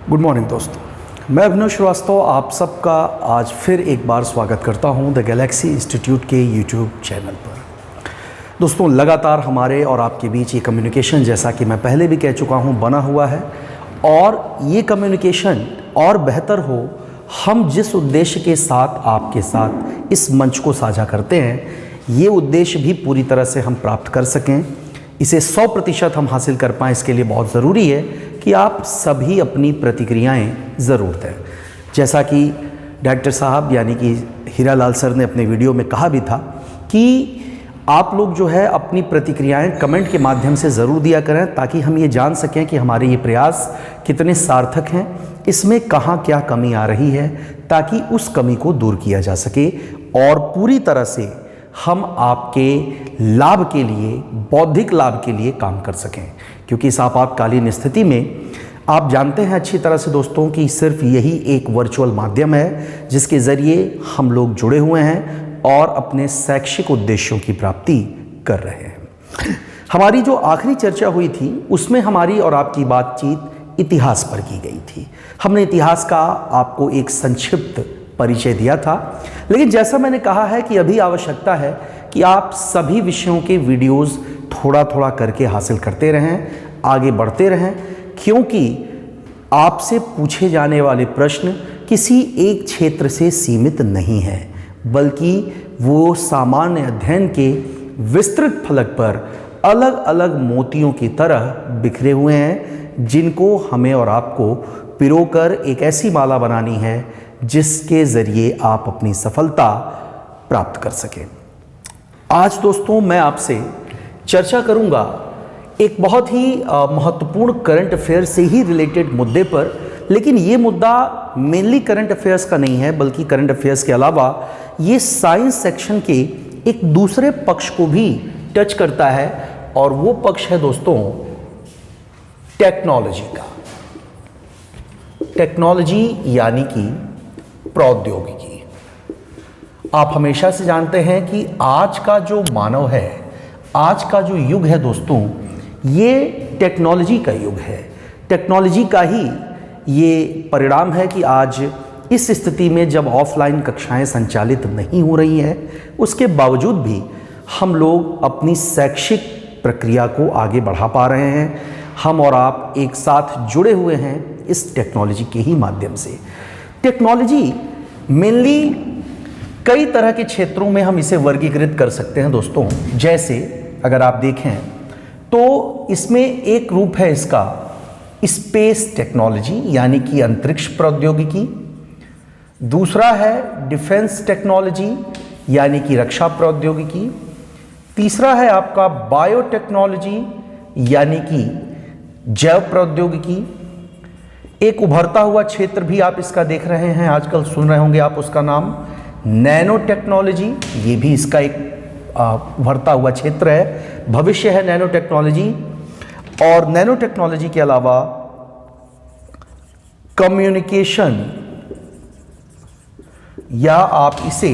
Good morning दोस्तों, मैं अभिनव श्रीवास्तव आप सबका आज फिर एक बार स्वागत करता हूं द गैलेक्सी इंस्टीट्यूट के यूट्यूब चैनल पर। दोस्तों, लगातार हमारे और आपके बीच ये कम्युनिकेशन, जैसा कि मैं पहले भी कह चुका हूं, बना हुआ है और ये कम्युनिकेशन और बेहतर हो, हम जिस उद्देश्य के साथ आपके साथ इस मंच को साझा करते हैं, ये उद्देश्य भी पूरी तरह से हम प्राप्त कर सकें, इसे 100% हम हासिल कर पाएँ। इसके लिए बहुत ज़रूरी है कि आप सभी अपनी प्रतिक्रियाएं ज़रूर दें। जैसा कि डायरेक्टर साहब यानी कि हीरालाल सर ने अपने वीडियो में कहा भी था कि आप लोग जो है अपनी प्रतिक्रियाएं कमेंट के माध्यम से ज़रूर दिया करें, ताकि हम ये जान सकें कि हमारे ये प्रयास कितने सार्थक हैं, इसमें कहाँ क्या कमी आ रही है, ताकि उस कमी को दूर किया जा सके और पूरी तरह से हम आपके लाभ के लिए, बौद्धिक लाभ के लिए काम कर सकें। क्योंकि इस आपातकालीन स्थिति में आप जानते हैं अच्छी तरह से दोस्तों कि सिर्फ यही एक वर्चुअल माध्यम है जिसके ज़रिए हम लोग जुड़े हुए हैं और अपने शैक्षिक उद्देश्यों की प्राप्ति कर रहे हैं। हमारी जो आखिरी चर्चा हुई थी उसमें हमारी और आपकी बातचीत इतिहास पर की गई थी। हमने इतिहास का आपको एक संक्षिप्त परिचय दिया था, लेकिन जैसा मैंने कहा है कि अभी आवश्यकता है कि आप सभी विषयों के वीडियोस थोड़ा थोड़ा करके हासिल करते रहें, आगे बढ़ते रहें, क्योंकि आपसे पूछे जाने वाले प्रश्न किसी एक क्षेत्र से सीमित नहीं है, बल्कि वो सामान्य अध्ययन के विस्तृत फलक पर अलग अलग मोतियों की तरह बिखरे हुए हैं, जिनको हमें और आपको पिरोकर एक ऐसी माला बनानी है जिसके ज़रिए आप अपनी सफलता प्राप्त कर सकें। आज दोस्तों मैं आपसे चर्चा करूंगा एक बहुत ही महत्वपूर्ण करंट अफेयर से ही रिलेटेड मुद्दे पर, लेकिन ये मुद्दा मेनली करंट अफेयर्स का नहीं है, बल्कि करंट अफेयर्स के अलावा ये साइंस सेक्शन के एक दूसरे पक्ष को भी टच करता है, और वो पक्ष है दोस्तों टेक्नोलॉजी का। टेक्नोलॉजी यानी कि प्रौद्योगिकी। आप हमेशा से जानते हैं कि आज का जो मानव है, आज का जो युग है दोस्तों, ये टेक्नोलॉजी का युग है। टेक्नोलॉजी का ही ये परिणाम है कि आज इस स्थिति में जब ऑफलाइन कक्षाएं संचालित नहीं हो रही हैं, उसके बावजूद भी हम लोग अपनी शैक्षिक प्रक्रिया को आगे बढ़ा पा रहे हैं। हम और आप एक साथ जुड़े हुए हैं इस टेक्नोलॉजी के ही माध्यम से। टेक्नोलॉजी मेनली कई तरह के क्षेत्रों में हम इसे वर्गीकृत कर सकते हैं दोस्तों। जैसे अगर आप देखें तो इसमें एक रूप है इसका स्पेस टेक्नोलॉजी यानी कि अंतरिक्ष प्रौद्योगिकी, दूसरा है डिफेंस टेक्नोलॉजी यानी कि रक्षा प्रौद्योगिकी, तीसरा है आपका बायोटेक्नोलॉजी यानी कि जैव प्रौद्योगिकी। एक उभरता हुआ क्षेत्र भी आप इसका देख रहे हैं, आजकल सुन रहे होंगे आप उसका नाम नैनो टेक्नोलॉजी। ये भी इसका एक उभरता हुआ क्षेत्र है, भविष्य है नैनो टेक्नोलॉजी। और नैनो टेक्नोलॉजी के अलावा कम्युनिकेशन, या आप इसे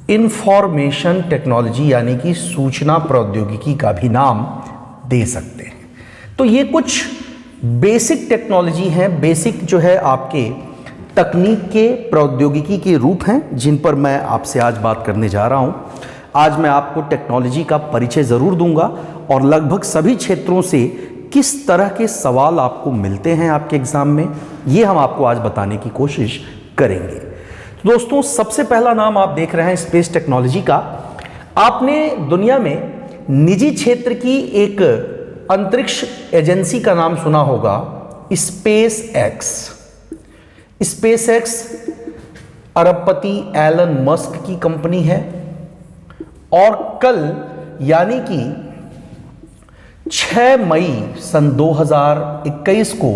इंफॉर्मेशन टेक्नोलॉजी यानी कि सूचना प्रौद्योगिकी का भी नाम दे सकते हैं। तो ये कुछ बेसिक टेक्नोलॉजी हैं, बेसिक जो है आपके तकनीक के, प्रौद्योगिकी के रूप हैं, जिन पर मैं आपसे आज बात करने जा रहा हूं। आज मैं आपको टेक्नोलॉजी का परिचय ज़रूर दूंगा और लगभग सभी क्षेत्रों से किस तरह के सवाल आपको मिलते हैं आपके एग्ज़ाम में, ये हम आपको आज बताने की कोशिश करेंगे। तो दोस्तों, सबसे पहला नाम आप देख रहे हैं स्पेस टेक्नोलॉजी का। आपने दुनिया में निजी क्षेत्र की एक अंतरिक्ष एजेंसी का नाम सुना होगा, स्पेस एक्स। स्पेस एक्स अरबपति एलन मस्क की कंपनी है, और कल यानी कि 6 मई सन 2021 को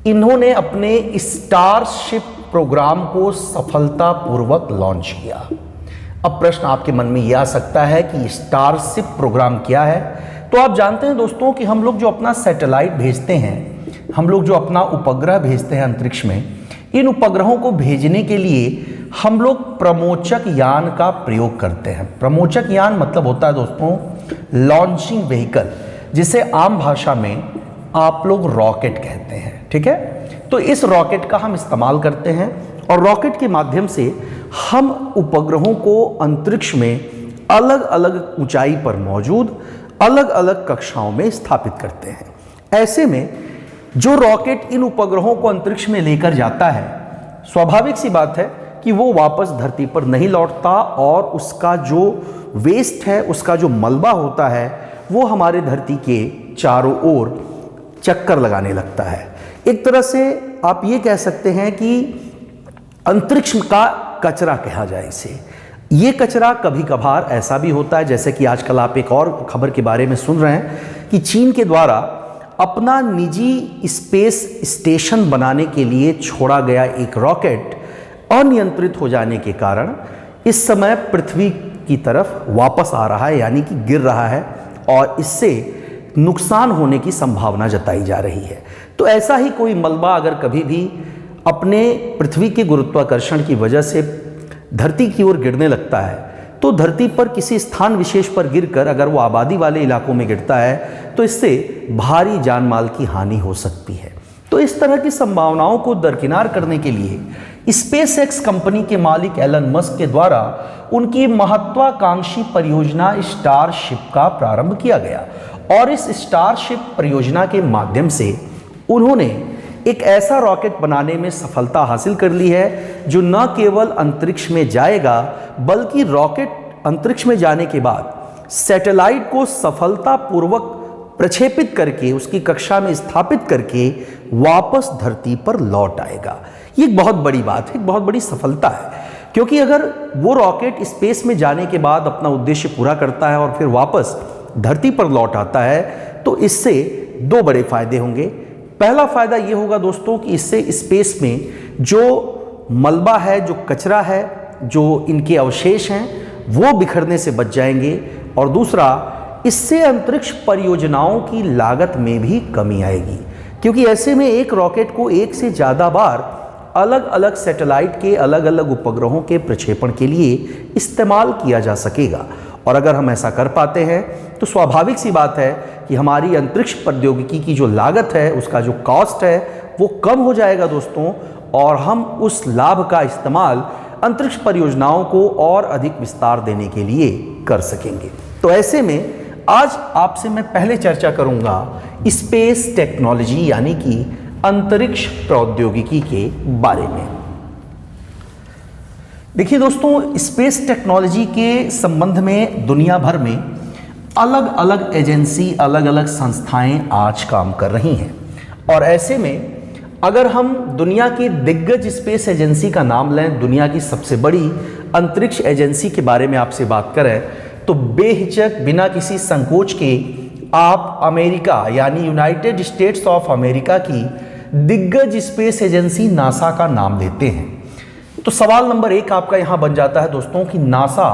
इन्होंने अपने स्टारशिप प्रोग्राम को सफलतापूर्वक लॉन्च किया। अब प्रश्न आपके मन में यह आ सकता है कि स्टारशिप प्रोग्राम क्या है। तो आप जानते हैं दोस्तों कि हम लोग जो अपना सैटेलाइट भेजते हैं, हम लोग जो अपना उपग्रह भेजते हैं अंतरिक्ष में, इन उपग्रहों को भेजने के लिए हम लोग प्रमोचक यान का प्रयोग करते हैं। प्रमोचक यान मतलब होता है दोस्तों लॉन्चिंग व्हीकल, जिसे आम भाषा में आप लोग रॉकेट कहते हैं, ठीक है। तो इस रॉकेट का हम इस्तेमाल करते हैं और रॉकेट के माध्यम से हम उपग्रहों को अंतरिक्ष में अलग अलग ऊंचाई पर मौजूद अलग अलग कक्षाओं में स्थापित करते हैं। ऐसे में जो रॉकेट इन उपग्रहों को अंतरिक्ष में लेकर जाता है, स्वाभाविक सी बात है कि वो वापस धरती पर नहीं लौटता और उसका जो वेस्ट है, उसका जो मलबा होता है, वो हमारे धरती के चारों ओर चक्कर लगाने लगता है। एक तरह से आप ये कह सकते हैं कि अंतरिक्ष का कचरा कहा जाए इसे। ये कचरा कभी कभार ऐसा भी होता है, जैसे कि आजकल आप एक और खबर के बारे में सुन रहे हैं कि चीन के द्वारा अपना निजी स्पेस स्टेशन बनाने के लिए छोड़ा गया एक रॉकेट अनियंत्रित हो जाने के कारण इस समय पृथ्वी की तरफ वापस आ रहा है, यानी कि गिर रहा है और इससे नुकसान होने की संभावना जताई जा रही है। तो ऐसा ही कोई मलबा अगर कभी भी अपने पृथ्वी के गुरुत्वाकर्षण की वजह से धरती की ओर गिरने लगता है, तो धरती पर किसी स्थान विशेष पर गिरकर अगर वो आबादी वाले इलाकों में गिरता है तो इससे भारी जान माल की हानि हो सकती है। तो इस तरह की संभावनाओं को दरकिनार करने के लिए स्पेस एक्स कंपनी के मालिक एलन मस्क के द्वारा उनकी महत्वाकांक्षी परियोजना स्टारशिप का प्रारंभ किया गया और इस स्टारशिप परियोजना के माध्यम से उन्होंने एक ऐसा रॉकेट बनाने में सफलता हासिल कर ली है जो न केवल अंतरिक्ष में जाएगा, बल्कि रॉकेट अंतरिक्ष में जाने के बाद सैटेलाइट को सफलतापूर्वक प्रक्षेपित करके उसकी कक्षा में स्थापित करके वापस धरती पर लौट आएगा। ये एक बहुत बड़ी बात है, एक बहुत बड़ी सफलता है, क्योंकि अगर वो रॉकेट स्पेस में जाने के बाद अपना उद्देश्य पूरा करता है और फिर वापस धरती पर लौट आता है तो इससे दो बड़े फायदे होंगे। पहला फायदा ये होगा दोस्तों कि इससे स्पेस में जो मलबा है, जो कचरा है, जो इनके अवशेष हैं, वो बिखरने से बच जाएंगे और दूसरा, इससे अंतरिक्ष परियोजनाओं की लागत में भी कमी आएगी, क्योंकि ऐसे में एक रॉकेट को एक से ज़्यादा बार अलग अलग सैटेलाइट के अलग अलग उपग्रहों के प्रक्षेपण के लिए इस्तेमाल किया जा सकेगा। और अगर हम ऐसा कर पाते हैं तो स्वाभाविक सी बात है कि हमारी अंतरिक्ष प्रौद्योगिकी की जो लागत है, उसका जो कॉस्ट है, वो कम हो जाएगा दोस्तों, और हम उस लाभ का इस्तेमाल अंतरिक्ष परियोजनाओं को और अधिक विस्तार देने के लिए कर सकेंगे। तो ऐसे में आज आपसे मैं पहले चर्चा करूंगा स्पेस टेक्नोलॉजी यानी कि अंतरिक्ष प्रौद्योगिकी के बारे में। देखिए दोस्तों, स्पेस टेक्नोलॉजी के संबंध में दुनिया भर में अलग अलग एजेंसी, अलग अलग संस्थाएं आज काम कर रही हैं। और ऐसे में अगर हम दुनिया की दिग्गज स्पेस एजेंसी का नाम लें, दुनिया की सबसे बड़ी अंतरिक्ष एजेंसी के बारे में आपसे बात करें, तो बेहिचक बिना किसी संकोच के आप अमेरिका यानी यूनाइटेड स्टेट्स ऑफ अमेरिका की दिग्गज स्पेस एजेंसी नासा का नाम लेते हैं। तो सवाल नंबर 1 आपका यहां बन जाता है दोस्तों कि नासा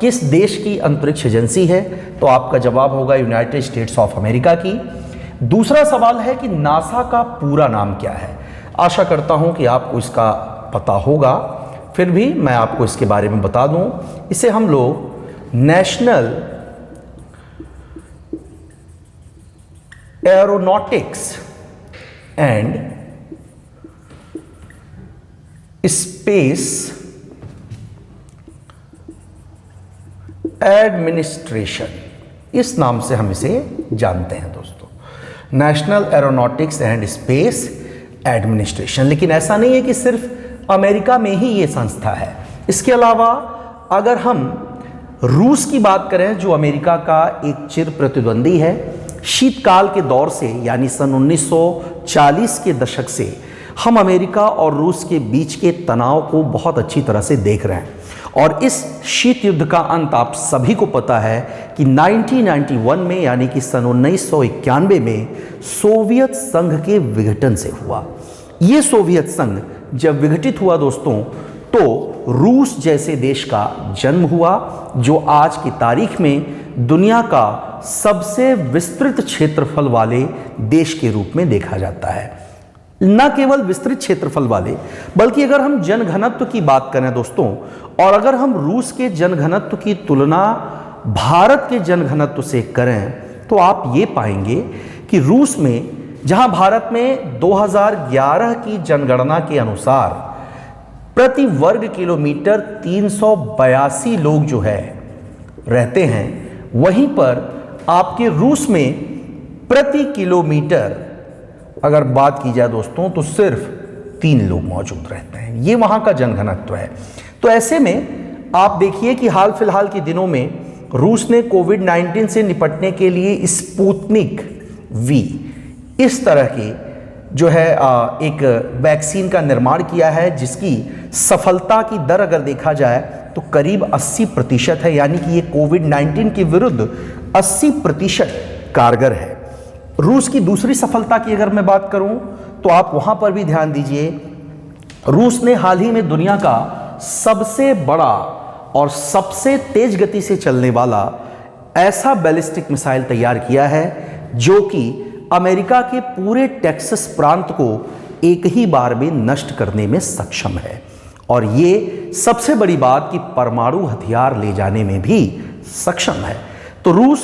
किस देश की अंतरिक्ष एजेंसी है? तो आपका जवाब होगा यूनाइटेड स्टेट्स ऑफ अमेरिका की। दूसरा सवाल है कि नासा का पूरा नाम क्या है? आशा करता हूं कि आपको इसका पता होगा, फिर भी मैं आपको इसके बारे में बता दूं। इसे हम लोग national aeronautics and space administration, इस नाम से हम इसे जानते हैं दोस्तों, national aeronautics and space administration. लेकिन ऐसा नहीं है कि सिर्फ अमेरिका में ही ये संस्था है। इसके अलावा अगर हम रूस की बात करें, जो अमेरिका का एक चिर प्रतिद्वंदी है, शीतकाल के दौर से यानी सन 1940 के दशक से हम अमेरिका और रूस के बीच के तनाव को बहुत अच्छी तरह से देख रहे हैं। और इस शीत युद्ध का अंत आप सभी को पता है कि 1991 में यानी कि सन 1991 में सोवियत संघ के विघटन से हुआ। ये सोवियत संघ जब विघटित हुआ दोस्तों, तो रूस जैसे देश का जन्म हुआ, जो आज की तारीख में दुनिया का सबसे विस्तृत क्षेत्रफल वाले देश के रूप में देखा जाता है। न केवल विस्तृत क्षेत्रफल वाले, बल्कि अगर हम जनघनत्व की बात करें दोस्तों, और अगर हम रूस के जनघनत्व की तुलना भारत के जनघनत्व से करें, तो आप ये पाएंगे कि रूस में जहां भारत में 2011 की जनगणना के अनुसार प्रति वर्ग किलोमीटर 382 लोग जो है रहते हैं, वहीं पर आपके रूस में प्रति किलोमीटर अगर बात की जाए दोस्तों तो सिर्फ 3 लोग मौजूद रहते हैं। ये वहां का जनघनत्व है। तो ऐसे में आप देखिए कि हाल फिलहाल के दिनों में रूस ने कोविड-19 से निपटने के लिए स्पुतनिक वी इस तरह की जो है एक वैक्सीन का निर्माण किया है, जिसकी सफलता की दर अगर देखा जाए तो करीब 80% है, यानी कि ये कोविड-19 के विरुद्ध 80% कारगर है। रूस की दूसरी सफलता की अगर मैं बात करूं तो आप वहां पर भी ध्यान दीजिए। रूस ने हाल ही में दुनिया का सबसे बड़ा और सबसे तेज गति से चलने वाला ऐसा बैलिस्टिक मिसाइल तैयार किया है जो कि अमेरिका के पूरे टेक्सास प्रांत को एक ही बार में नष्ट करने में सक्षम है। और ये सबसे बड़ी बात कि परमाणु हथियार ले जाने में भी सक्षम है। तो रूस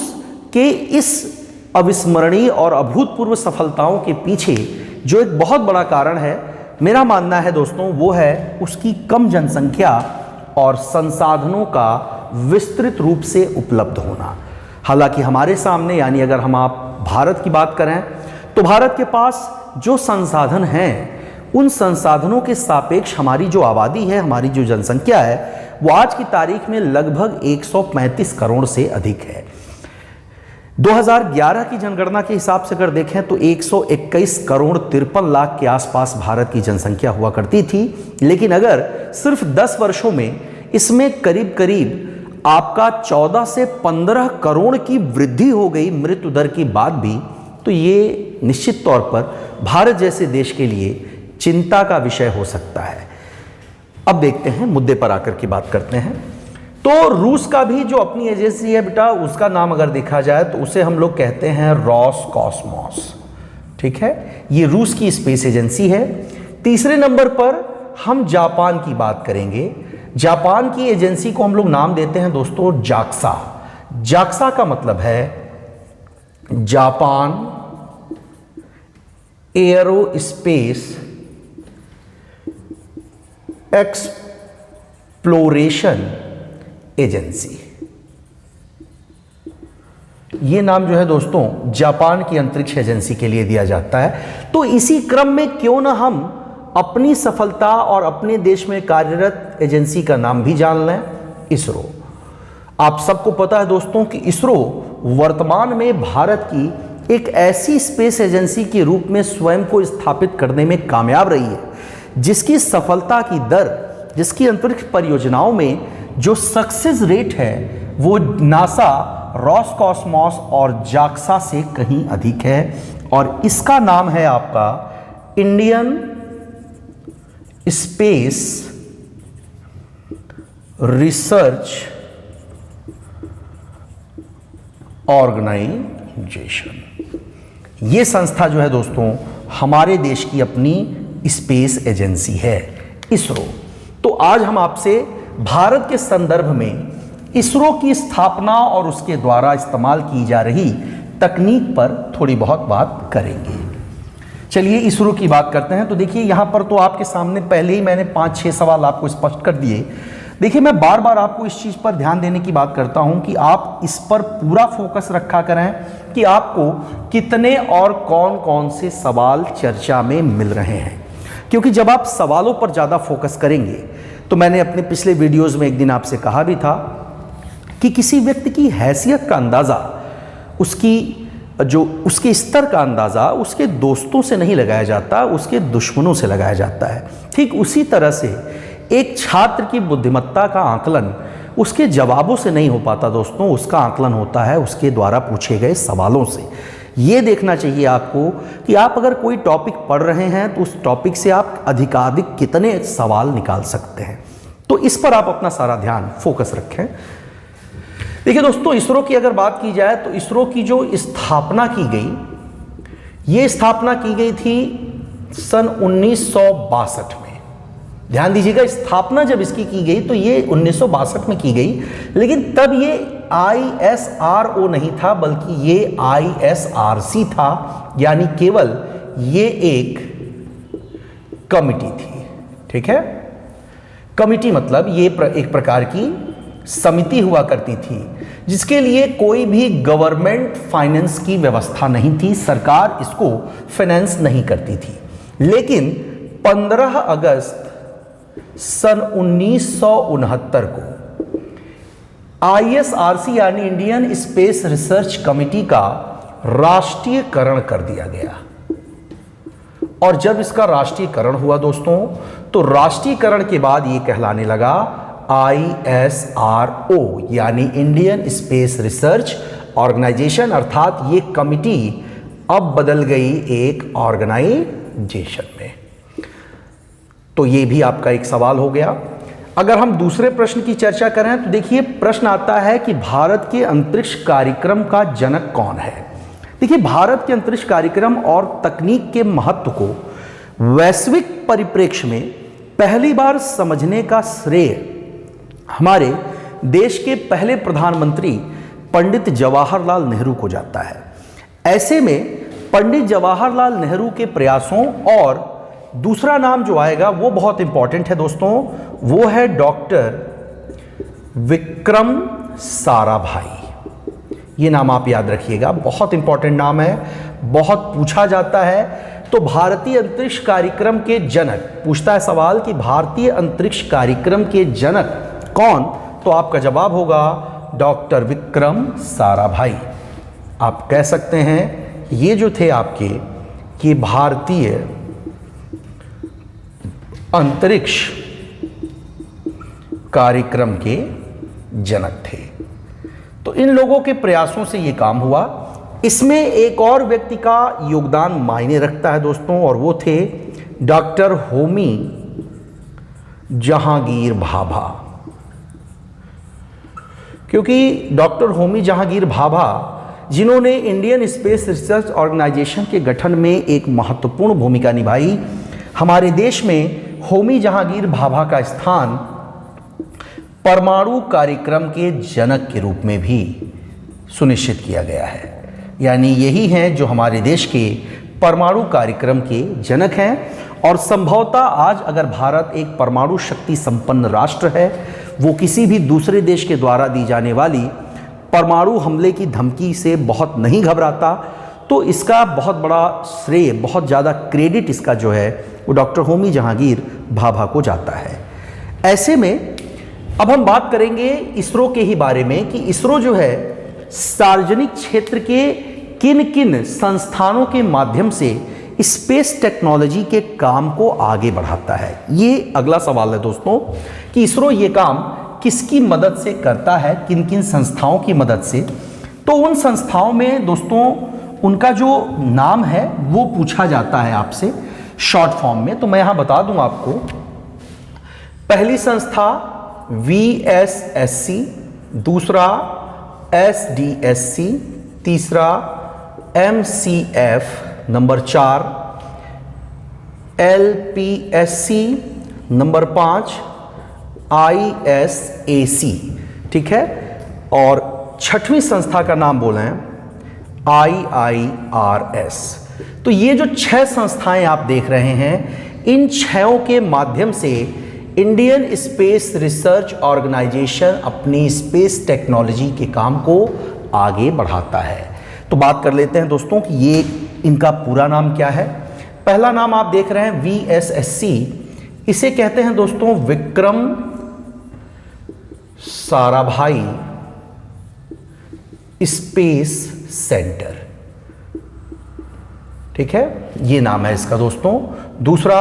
के इस अविस्मरणीय और अभूतपूर्व सफलताओं के पीछे जो एक बहुत बड़ा कारण है, मेरा मानना है दोस्तों, वो है उसकी कम जनसंख्या और संसाधनों का विस्तृत रूप से उपलब्ध होना। हालांकि हमारे सामने, यानी अगर हम आप भारत की बात करें तो भारत के पास जो संसाधन हैं, उन संसाधनों के सापेक्ष हमारी जो आबादी है, हमारी जो जनसंख्या है, वो आज की तारीख में लगभग 135 करोड़ से अधिक है। 2011 की जनगणना के हिसाब से अगर देखें तो 121 करोड़ 53 लाख के आसपास भारत की जनसंख्या हुआ करती थी। लेकिन अगर सिर्फ 10 वर्षों में इसमें करीब करीब आपका 14 से 15 करोड़ की वृद्धि हो गई मृत्यु दर की बात भी, तो ये निश्चित तौर पर भारत जैसे देश के लिए चिंता का विषय हो सकता है। अब देखते हैं, मुद्दे पर आकर की बात करते हैं। तो रूस का भी जो अपनी एजेंसी है बेटा, उसका नाम अगर देखा जाए तो उसे हम लोग कहते हैं रोसकॉस्मोस। ठीक है, ये रूस की स्पेस एजेंसी है। तीसरे नंबर पर हम जापान की बात करेंगे। जापान की एजेंसी को हम लोग नाम देते हैं दोस्तों जाक्सा। जाक्सा का मतलब है जापान एयरोस्पेस एक्सप्लोरेशन एजेंसी। यह नाम जो है दोस्तों जापान की अंतरिक्ष एजेंसी के लिए दिया जाता है। तो इसी क्रम में क्यों ना हम अपनी सफलता और अपने देश में कार्यरत एजेंसी का नाम भी जान लें, इसरो। आप सबको पता है दोस्तों कि इसरो वर्तमान में भारत की एक ऐसी स्पेस एजेंसी के रूप में स्वयं को स्थापित करने में कामयाब रही है, जिसकी सफलता की दर, जिसकी अंतरिक्ष परियोजनाओं में जो सक्सेस रेट है, वो नासा, रोसकॉस्मोस और जाक्सा से कहीं अधिक है। और इसका नाम है आपका इंडियन स्पेस रिसर्च ऑर्गेनाइजेशन। ये संस्था जो है दोस्तों हमारे देश की अपनी स्पेस एजेंसी है, इसरो। तो आज हम आपसे भारत के संदर्भ में इसरो की स्थापना और उसके द्वारा इस्तेमाल की जा रही तकनीक पर थोड़ी बहुत बात करेंगे। चलिए इसरो की बात करते हैं। तो देखिए यहाँ पर तो आपके सामने पहले ही मैंने 5-6 सवाल आपको स्पष्ट कर दिए। देखिए मैं बार बार आपको इस चीज़ पर ध्यान देने की बात करता हूँ कि आप इस पर पूरा फोकस रखा करें कि आपको कितने और कौन कौन से सवाल चर्चा में मिल रहे हैं। क्योंकि जब आप सवालों पर ज़्यादा फोकस करेंगे, तो मैंने अपने पिछले वीडियोज़ में एक दिन आपसे कहा भी था कि किसी व्यक्ति की हैसियत का अंदाज़ा, उसके स्तर का अंदाज़ा उसके दोस्तों से नहीं लगाया जाता, उसके दुश्मनों से लगाया जाता है। ठीक उसी तरह से एक छात्र की बुद्धिमत्ता का आकलन उसके जवाबों से नहीं हो पाता दोस्तों, उसका आकलन होता है उसके द्वारा पूछे गए सवालों से। ये देखना चाहिए आपको कि आप अगर कोई टॉपिक पढ़ रहे हैं तो उस टॉपिक से आप अधिकाधिक कितने सवाल निकाल सकते हैं। तो इस पर आप अपना सारा ध्यान फोकस रखें। देखिए दोस्तों, इसरो की अगर बात की जाए तो इसरो की जो स्थापना की गई, ये स्थापना की गई थी सन 1962 में। ध्यान दीजिएगा, स्थापना जब इसकी की गई तो ये 1962 में की गई, लेकिन तब ये ISRO नहीं था, बल्कि ये ISRC था, यानी केवल ये एक कमिटी थी। ठीक है, कमिटी मतलब ये एक प्रकार की समिति हुआ करती थी जिसके लिए कोई भी गवर्नमेंट फाइनेंस की व्यवस्था नहीं थी, सरकार इसको फाइनेंस नहीं करती थी। लेकिन 15 अगस्त सन 1969 को ISRC यानी इंडियन स्पेस रिसर्च कमिटी का राष्ट्रीयकरण कर दिया गया। और जब इसका राष्ट्रीयकरण हुआ दोस्तों, तो राष्ट्रीयकरण के बाद ये कहलाने लगा ISRO यानी इंडियन स्पेस रिसर्च ऑर्गेनाइजेशन, अर्थात ये कमिटी अब बदल गई एक ऑर्गेनाइजेशन में। तो ये भी आपका एक सवाल हो गया। अगर हम दूसरे प्रश्न की चर्चा करें तो देखिए, प्रश्न आता है कि भारत के अंतरिक्ष कार्यक्रम का जनक कौन है। देखिए, भारत के अंतरिक्ष कार्यक्रम और तकनीक के महत्व को वैश्विक परिप्रेक्ष्य में पहली बार समझने का श्रेय हमारे देश के पहले प्रधानमंत्री पंडित जवाहरलाल नेहरू को जाता है। ऐसे में पंडित जवाहरलाल नेहरू के प्रयासों और दूसरा नाम जो आएगा वो बहुत इंपॉर्टेंट है दोस्तों, वो है डॉक्टर विक्रम साराभाई। ये नाम आप याद रखिएगा, बहुत इंपॉर्टेंट नाम है, बहुत पूछा जाता है। तो भारतीय अंतरिक्ष कार्यक्रम के जनक, पूछता है सवाल कि भारतीय अंतरिक्ष कार्यक्रम के जनक कौन, तो आपका जवाब होगा डॉक्टर विक्रम साराभाई। आप कह सकते हैं ये जो थे आपके, कि भारतीय अंतरिक्ष कार्यक्रम के जनक थे। तो इन लोगों के प्रयासों से ये काम हुआ। इसमें एक और व्यक्ति का योगदान मायने रखता है दोस्तों, और वो थे डॉक्टर होमी जहांगीर भाभा। क्योंकि डॉक्टर होमी जहांगीर भाभा, जिन्होंने इंडियन स्पेस रिसर्च ऑर्गेनाइजेशन के गठन में एक महत्वपूर्ण भूमिका निभाई, हमारे देश में होमी जहांगीर भाभा का स्थान परमाणु कार्यक्रम के जनक के रूप में भी सुनिश्चित किया गया है। यानी यही हैं जो हमारे देश के परमाणु कार्यक्रम के जनक हैं। और संभवतः आज अगर भारत एक परमाणु शक्ति संपन्न राष्ट्र है, वो किसी भी दूसरे देश के द्वारा दी जाने वाली परमाणु हमले की धमकी से बहुत नहीं घबराता, तो इसका बहुत बड़ा श्रेय, बहुत ज़्यादा क्रेडिट इसका जो है वो डॉक्टर होमी जहांगीर भाभा को जाता है। ऐसे में अब हम बात करेंगे इसरो के ही बारे में, कि इसरो जो है सार्वजनिक क्षेत्र के किन किन संस्थानों के माध्यम से स्पेस टेक्नोलॉजी के काम को आगे बढ़ाता है। ये अगला सवाल है दोस्तों, कि इसरो ये काम किसकी मदद से करता है, किन किन संस्थाओं की मदद से। तो उन संस्थाओं में दोस्तों उनका जो नाम है वो पूछा जाता है आपसे शॉर्ट फॉर्म में। तो मैं यहाँ बता दूँ आपको, पहली संस्था VSSC, दूसरा SDSC, तीसरा MCF, number 4 LPSC, number 5 ISAC। ठीक है, और छठवीं संस्था का नाम बोले हैं IIRS। तो ये जो 6 संस्थाएं आप देख रहे हैं, इन 6 के माध्यम से इंडियन स्पेस रिसर्च ऑर्गेनाइजेशन अपनी स्पेस टेक्नोलॉजी के काम को आगे बढ़ाता है। तो बात कर लेते हैं दोस्तों कि ये इनका पूरा नाम क्या है। पहला नाम आप देख रहे हैं VSSC, इसे कहते हैं दोस्तों विक्रम साराभाई स्पेस सेंटर। ठीक है, ये नाम है इसका दोस्तों। दूसरा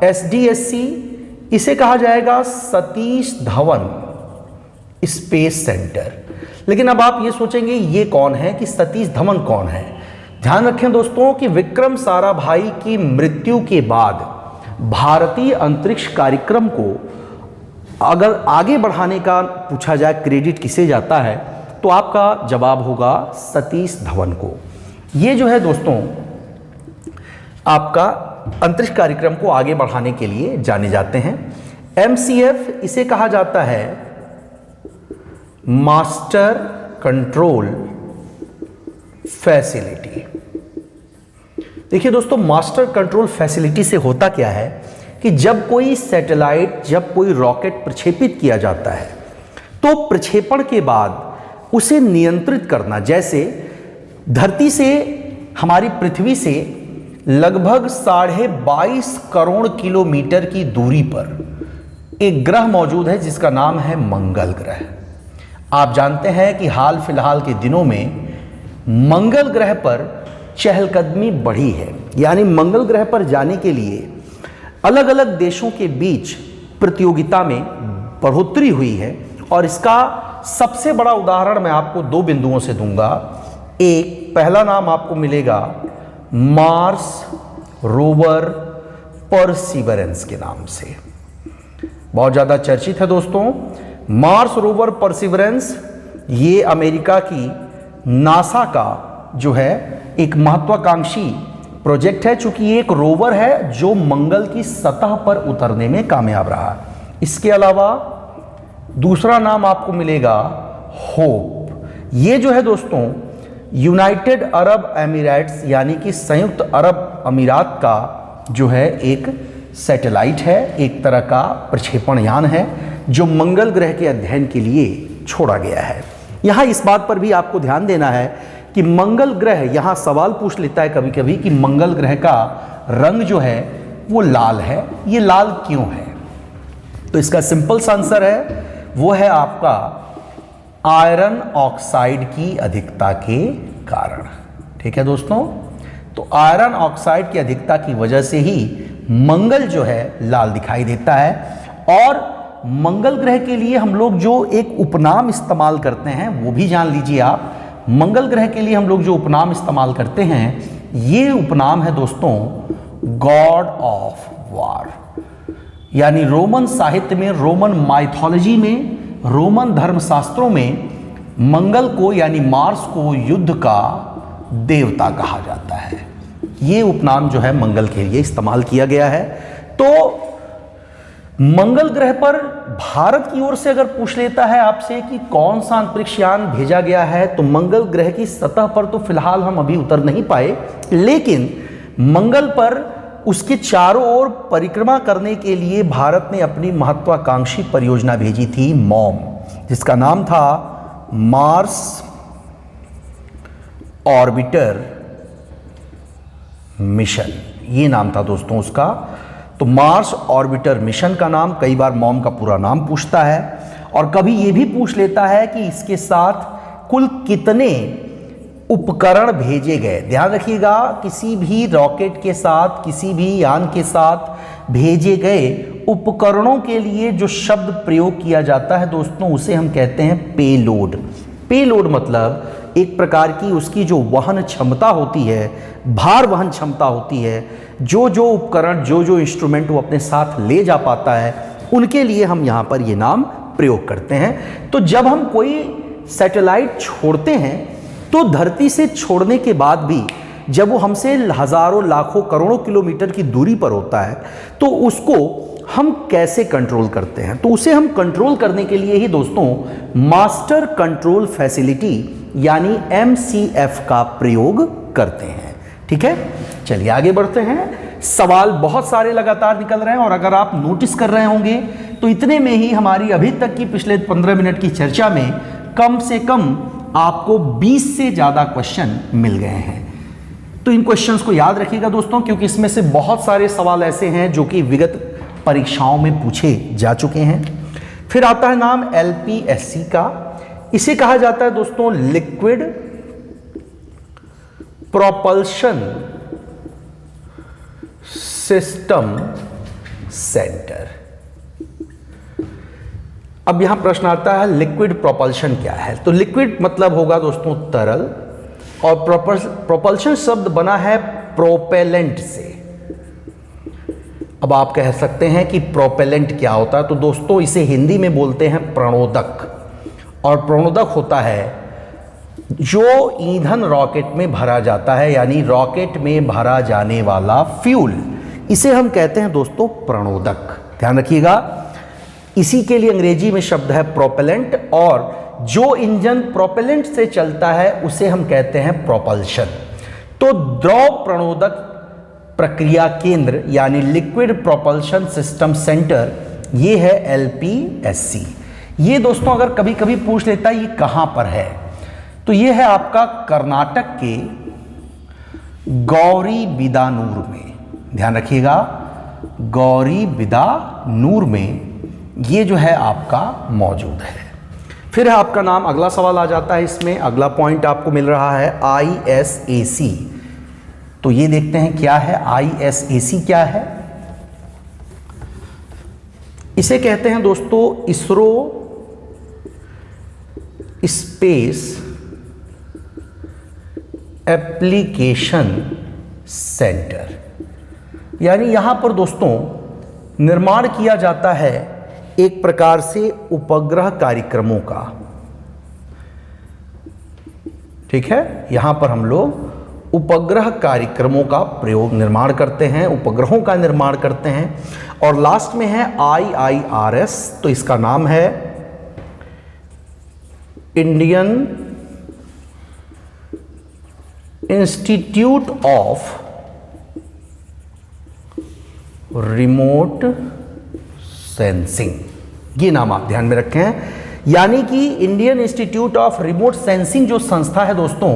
SDSC, इसे कहा जाएगा सतीश धवन स्पेस सेंटर। लेकिन अब आप ये सोचेंगे ये कौन है, कि सतीश धवन कौन है। ध्यान रखें दोस्तों कि विक्रम साराभाई की मृत्यु के बाद भारतीय अंतरिक्ष कार्यक्रम को अगर आगे बढ़ाने का पूछा जाए क्रेडिट किसे जाता है, तो आपका जवाब होगा सतीश धवन को। ये जो है दोस्तों आपका अंतरिक्ष कार्यक्रम को आगे बढ़ाने के लिए जाने जाते हैं। MCF, इसे कहा जाता है मास्टर कंट्रोल फैसिलिटी। देखिए दोस्तों, मास्टर कंट्रोल फैसिलिटी से होता क्या है कि जब कोई सैटेलाइट, जब कोई रॉकेट प्रक्षेपित किया जाता है तो प्रक्षेपण के बाद उसे नियंत्रित करना, जैसे धरती से, हमारी पृथ्वी से लगभग 22.5 करोड़ किलोमीटर की दूरी पर एक ग्रह मौजूद है जिसका नाम है मंगल ग्रह। आप जानते हैं कि हाल फिलहाल के दिनों में मंगल ग्रह पर चहलकदमी बढ़ी है, यानी मंगल ग्रह पर जाने के लिए अलग अलग देशों के बीच प्रतियोगिता में बढ़ोतरी हुई है। और इसका सबसे बड़ा उदाहरण मैं आपको 2 बिंदुओं से दूंगा। एक, पहला नाम आपको मिलेगा मार्स रोवर परसिवरेंस के नाम से, बहुत ज़्यादा चर्चित है दोस्तों। मार्स रोवर परसिवरेंस ये अमेरिका की नासा का जो है एक महत्वाकांक्षी प्रोजेक्ट है, चूंकि ये एक रोवर है जो मंगल की सतह पर उतरने में कामयाब रहा। इसके अलावा दूसरा नाम आपको मिलेगा होप। ये जो है दोस्तों यूनाइटेड अरब एमिरेट्स यानी कि संयुक्त अरब अमीरात का जो है एक सैटेलाइट है, एक तरह का प्रक्षेपण यान है जो मंगल ग्रह के अध्ययन के लिए छोड़ा गया है। यहाँ इस बात पर भी आपको ध्यान देना है कि मंगल ग्रह, यहाँ सवाल पूछ लेता है कभी कभी कि मंगल ग्रह का रंग जो है वो लाल है, ये लाल क्यों है? तो इसका सिंपल सा आंसर है, वो है आपका आयरन ऑक्साइड की अधिकता के कारण। ठीक है दोस्तों, तो आयरन ऑक्साइड की अधिकता की वजह से ही मंगल जो है लाल दिखाई देता है। और मंगल ग्रह के लिए हम लोग जो एक उपनाम इस्तेमाल करते हैं वो भी जान लीजिए आप। मंगल ग्रह के लिए हम लोग जो उपनाम इस्तेमाल करते हैं, ये उपनाम है दोस्तों गॉड ऑफ वार। यानी रोमन साहित्य में, रोमन माइथोलॉजी में, रोमन धर्मशास्त्रों में मंगल को यानी मार्स को युद्ध का देवता कहा जाता है। ये उपनाम जो है मंगल के लिए इस्तेमाल किया गया है। तो मंगल ग्रह पर भारत की ओर से अगर पूछ लेता है आपसे कि कौन सा अंतरिक्ष यान भेजा गया है, तो मंगल ग्रह की सतह पर तो फिलहाल हम अभी उतर नहीं पाए, लेकिन मंगल पर उसके चारों ओर परिक्रमा करने के लिए भारत ने अपनी महत्वाकांक्षी परियोजना भेजी थी मॉम, जिसका नाम था मार्स ऑर्बिटर मिशन। ये नाम था दोस्तों उसका। तो मार्स ऑर्बिटर मिशन का नाम, कई बार मॉम का पूरा नाम पूछता है, और कभी ये भी पूछ लेता है कि इसके साथ कुल कितने उपकरण भेजे गए। ध्यान रखिएगा, किसी भी रॉकेट के साथ, किसी भी यान के साथ भेजे गए उपकरणों के लिए जो शब्द प्रयोग किया जाता है दोस्तों, उसे हम कहते हैं पेलोड। पेलोड मतलब एक प्रकार की उसकी जो वहन क्षमता होती है, भार वहन क्षमता होती है, जो जो उपकरण, जो जो इंस्ट्रूमेंट वो अपने साथ ले जा पाता है, उनके लिए हम यहाँ पर ये नाम प्रयोग करते हैं। तो जब हम कोई सैटेलाइट छोड़ते हैं तो धरती से छोड़ने के बाद भी जब वो हमसे हजारों, लाखों, करोड़ों किलोमीटर की दूरी पर होता है, तो उसको हम कैसे कंट्रोल करते हैं? तो उसे हम कंट्रोल करने के लिए ही दोस्तों मास्टर कंट्रोल फैसिलिटी यानी MCF का प्रयोग करते हैं। ठीक है, चलिए आगे बढ़ते हैं। सवाल बहुत सारे लगातार निकल रहे हैं, और अगर आप नोटिस कर रहे होंगे तो इतने में ही हमारी अभी तक की पिछले 15 मिनट की चर्चा में कम से कम आपको 20 से ज़्यादा क्वेश्चन मिल गए हैं। तो इन क्वेश्चंस को याद रखिएगा दोस्तों, क्योंकि इसमें से बहुत सारे सवाल ऐसे हैं जो कि विगत परीक्षाओं में पूछे जा चुके हैं। फिर आता है नाम LPSC का। इसे कहा जाता है दोस्तों लिक्विड प्रोपल्शन सिस्टम सेंटर। अब यहां प्रश्न आता है लिक्विड प्रोपल्शन क्या है? तो लिक्विड मतलब होगा दोस्तों तरल, और प्रोपल्शन शब्द बना है प्रोपेलेंट से। अब आप कह सकते हैं कि प्रोपेलेंट क्या होता है? तो दोस्तों इसे हिंदी में बोलते हैं प्रणोदक, और प्रणोदक होता है जो ईंधन रॉकेट में भरा जाता है, यानी रॉकेट में भरा जाने वाला फ्यूल, इसे हम कहते हैं दोस्तों प्रणोदक। ध्यान रखिएगा, इसी के लिए अंग्रेजी में शब्द है प्रोपेलेंट, और जो इंजन प्रोपेलेंट से चलता है उसे हम कहते हैं प्रोपल्शन। तो द्रव प्रणोदक प्रक्रिया केंद्र यानी लिक्विड प्रोपल्शन सिस्टम सेंटर, ये है LPSC। ये दोस्तों अगर कभी कभी पूछ लेता है ये कहाँ पर है, तो ये है आपका कर्नाटक के गौरीबिदानूर में। ध्यान रखिएगा, गौरीबिदानूर में ये जो है आपका मौजूद है। फिर है आपका नाम, अगला सवाल आ जाता है इसमें, अगला पॉइंट आपको मिल रहा है ISAC। तो ये देखते हैं क्या है ISAC, क्या है। इसे कहते हैं दोस्तों इसरो स्पेस एप्लीकेशन सेंटर। यानी यहां पर दोस्तों निर्माण किया जाता है एक प्रकार से उपग्रह कार्यक्रमों का। ठीक है, यहां पर हम लोग उपग्रह कार्यक्रमों का प्रयोग निर्माण करते हैं, उपग्रहों का निर्माण करते हैं। और लास्ट में है IIRS, तो इसका नाम है Indian institute of remote sensing. ये नाम आप ध्यान में रखें। यानी कि Indian institute of remote sensing जो संस्था है दोस्तों,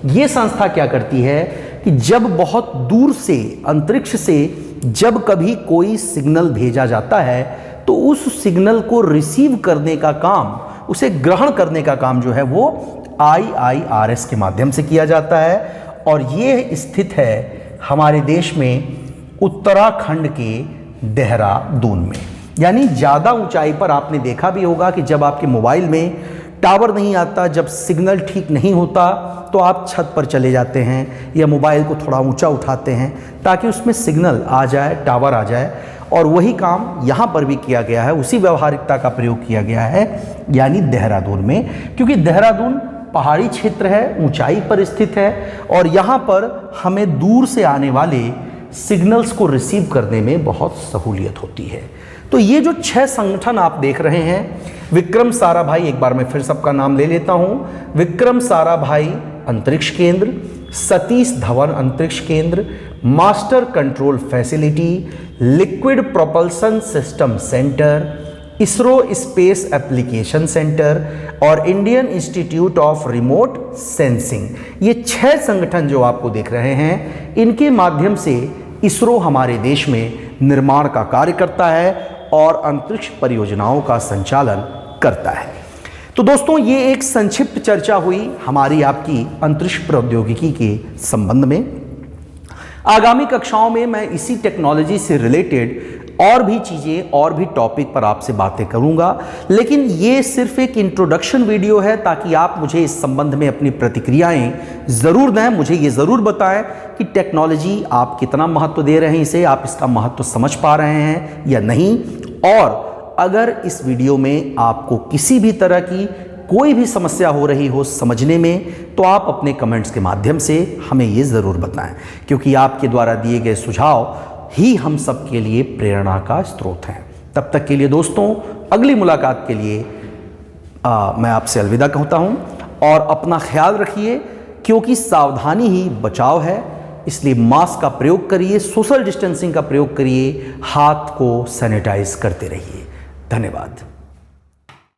ये संस्था क्या करती है कि जब बहुत दूर से अंतरिक्ष से जब कभी कोई सिग्नल भेजा जाता है तो उस सिग्नल को रिसीव करने का काम, उसे ग्रहण करने का काम जो है वो IIRS के माध्यम से किया जाता है। और ये स्थित है हमारे देश में उत्तराखंड के देहरादून में। यानी ज़्यादा ऊंचाई पर आपने देखा भी होगा कि जब आपके मोबाइल में टावर नहीं आता, जब सिग्नल ठीक नहीं होता, तो आप छत पर चले जाते हैं या मोबाइल को थोड़ा ऊंचा उठाते हैं ताकि उसमें सिग्नल आ जाए, टावर आ जाए। और वही काम यहाँ पर भी किया गया है, उसी व्यवहारिकता का प्रयोग किया गया है, यानी देहरादून में। क्योंकि देहरादून पहाड़ी क्षेत्र है, ऊंचाई पर स्थित है और यहाँ पर हमें दूर से आने वाले सिग्नल्स को रिसीव करने में बहुत सहूलियत होती है। तो ये जो 6 संगठन आप देख रहे हैं, विक्रम साराभाई, एक बार मैं फिर सबका नाम ले लेता हूँ, विक्रम साराभाई अंतरिक्ष केंद्र, सतीश धवन अंतरिक्ष केंद्र, master control facility, liquid propulsion system centre, ISRO space application centre और Indian institute of remote sensing. ये 6 संगठन जो आपको देख रहे हैं, इनके माध्यम से इसरो हमारे देश में निर्माण का कार्य करता है और अंतरिक्ष परियोजनाओं का संचालन करता है। तो दोस्तों ये एक संक्षिप्त चर्चा हुई हमारी आपकी अंतरिक्ष प्रौद्योगिकी के संबंध में। आगामी कक्षाओं में मैं इसी टेक्नोलॉजी से रिलेटेड और भी चीज़ें, और भी टॉपिक पर आपसे बातें करूंगा, लेकिन ये सिर्फ एक इंट्रोडक्शन वीडियो है ताकि आप मुझे इस संबंध में अपनी प्रतिक्रियाएं ज़रूर दें। मुझे ये ज़रूर बताएं कि टेक्नोलॉजी आप कितना महत्व दे रहे हैं, इसे आप इसका महत्व समझ पा रहे हैं या नहीं। और अगर इस वीडियो में आपको किसी भी तरह की कोई भी समस्या हो रही हो समझने में, तो आप अपने कमेंट्स के माध्यम से हमें ये ज़रूर बताएं, क्योंकि आपके द्वारा दिए गए सुझाव ही हम सब के लिए प्रेरणा का स्रोत हैं। तब तक के लिए दोस्तों, अगली मुलाकात के लिए मैं आपसे अलविदा कहता हूं और अपना ख्याल रखिए, क्योंकि सावधानी ही बचाव है। इसलिए मास्क का प्रयोग करिए, सोशल डिस्टेंसिंग का प्रयोग करिए, हाथ को सैनिटाइज करते रहिए। धन्यवाद।